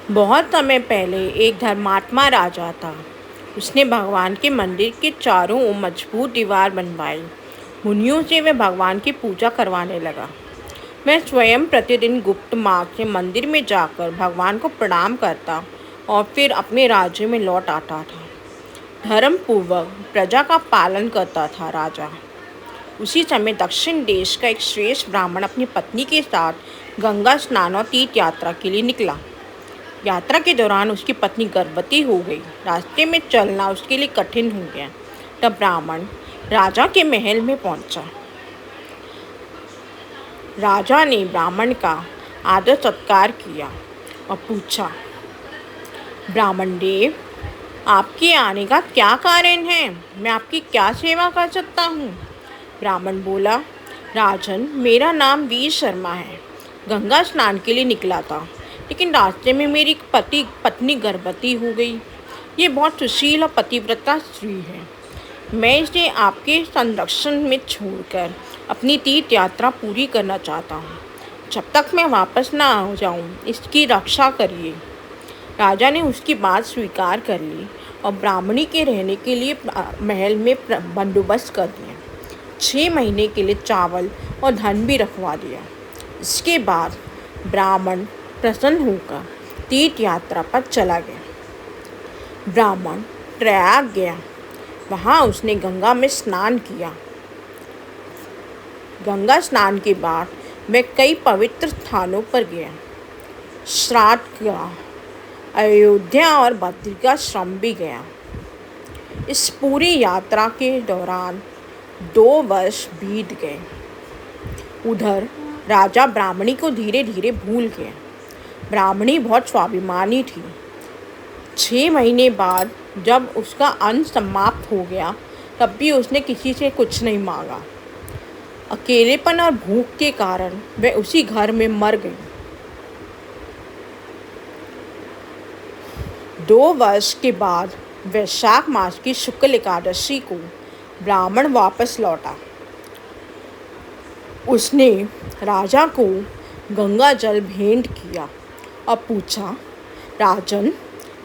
बहुत समय पहले एक धर्मात्मा राजा था। उसने भगवान के मंदिर के चारों ओर मजबूत दीवार बनवाई। मुनियों से वह भगवान की पूजा करवाने लगा। मैं स्वयं प्रतिदिन गुप्त मार्ग से मंदिर में जाकर भगवान को प्रणाम करता और फिर अपने राज्य में लौट आता था। धर्म पूर्वक प्रजा का पालन करता था राजा। उसी समय दक्षिण देश का एक श्रेष्ठ ब्राह्मण अपनी पत्नी के साथ गंगा स्नान और तीर्थ यात्रा के लिए निकला। यात्रा के दौरान उसकी पत्नी गर्भवती हो गई। रास्ते में चलना उसके लिए कठिन हो गया। तब ब्राह्मण राजा के महल में पहुंचा। राजा ने ब्राह्मण का आदर सत्कार किया और पूछा, ब्राह्मण देव, आपके आने का क्या कारण है? मैं आपकी क्या सेवा कर सकता हूँ? ब्राह्मण बोला, राजन, मेरा नाम वीर शर्मा है। गंगा स्नान के लिए निकला था, लेकिन रास्ते में मेरी पत्नी गर्भवती हो गई। ये बहुत सुशील और पतिव्रता स्त्री है। मैं इसे आपके संरक्षण में छोड़कर अपनी तीर्थ यात्रा पूरी करना चाहता हूँ। जब तक मैं वापस ना आ जाऊँ, इसकी रक्षा करिए। राजा ने उसकी बात स्वीकार कर ली और ब्राह्मणी के रहने के लिए महल में बंदोबस्त कर दिया। 6 महीने के लिए चावल और धन भी रखवा दिया। इसके बाद ब्राह्मण प्रसन्न होकर तीर्थ यात्रा पर चला गया। ब्राह्मण प्रयाग गया। वहाँ उसने गंगा में स्नान किया। गंगा स्नान के बाद वह कई पवित्र स्थानों पर गया। श्राद्ध किया, अयोध्या और बद्रिकाश्रम भी गया। इस पूरी यात्रा के दौरान 2 वर्ष बीत गए। उधर राजा ब्राह्मणी को धीरे धीरे भूल गया। ब्राह्मणी बहुत स्वाभिमानी थी। 6 महीने बाद जब उसका अन्न समाप्त हो गया, तब भी उसने किसी से कुछ नहीं मांगा। अकेलेपन और भूख के कारण वह उसी घर में मर गई। 2 वर्ष के बाद वैशाख मास की शुक्ल एकादशी को ब्राह्मण वापस लौटा। उसने राजा को गंगा जल भेंट किया और पूछा, राजन,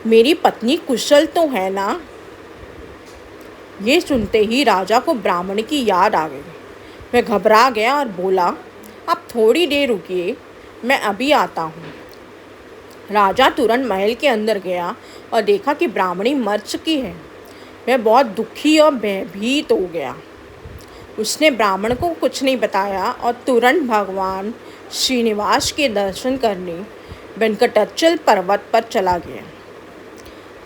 मेरी पत्नी कुशल तो है ना? ये सुनते ही राजा को ब्राह्मण की याद आ गई। वह घबरा गया और बोला, आप थोड़ी देर रुकिए, मैं अभी आता हूँ। राजा तुरंत महल के अंदर गया और देखा कि ब्राह्मणी मर चुकी है। वह बहुत दुखी और भयभीत हो गया। उसने ब्राह्मण को कुछ नहीं बताया और तुरंत भगवान श्रीनिवास के दर्शन करने वेंकटाचल पर्वत पर चला गया।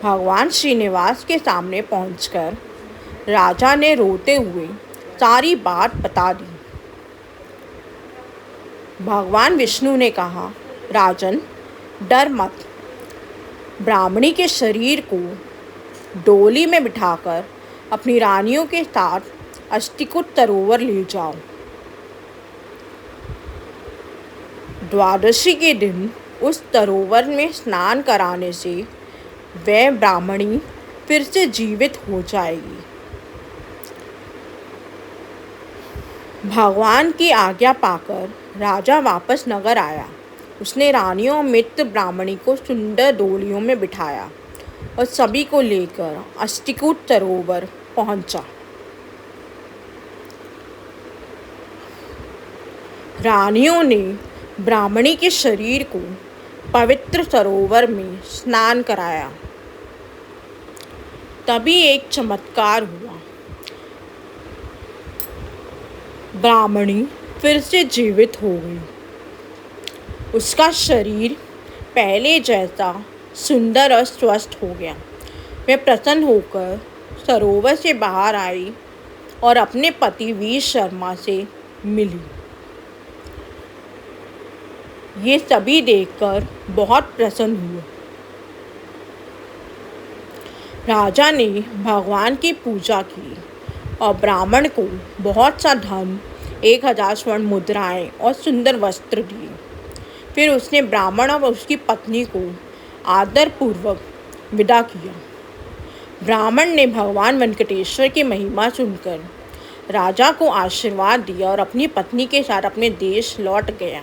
भगवान श्रीनिवास के सामने पहुंचकर राजा ने रोते हुए सारी बात बता दी। भगवान विष्णु ने कहा, राजन, डर मत। ब्राह्मणी के शरीर को डोली में बिठाकर अपनी रानियों के साथ अस्तिकुट सरोवर ले जाओ। द्वादशी के दिन उस सरोवर में स्नान कराने से वह ब्राह्मणी फिर से जीवित हो जाएगी। भगवान की आज्ञा पाकर राजा वापस नगर आया। उसने रानियों और मित्र ब्राह्मणी को सुंदर डोलियों में बिठाया और सभी को लेकर अस्तिकुट सरोवर पहुंचा। रानियों ने ब्राह्मणी के शरीर को पवित्र सरोवर में स्नान कराया। तभी एक चमत्कार हुआ। ब्राह्मणी फिर से जीवित हो गई। उसका शरीर पहले जैसा सुंदर और स्वस्थ हो गया। वह प्रसन्न होकर सरोवर से बाहर आई और अपने पति वीर शर्मा से मिली। ये सभी देखकर बहुत प्रसन्न हुए। राजा ने भगवान की पूजा की और ब्राह्मण को बहुत सा धन, 1000 स्वर्ण मुद्राएं और सुंदर वस्त्र दिए। फिर उसने ब्राह्मण और उसकी पत्नी को आदरपूर्वक विदा किया। ब्राह्मण ने भगवान वेंकटेश्वर की महिमा सुनकर राजा को आशीर्वाद दिया और अपनी पत्नी के साथ अपने देश लौट गया।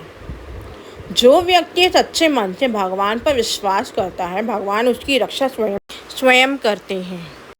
जो व्यक्ति सच्चे मन से भगवान पर विश्वास करता है, भगवान उसकी रक्षा स्वयं स्वयं करते हैं।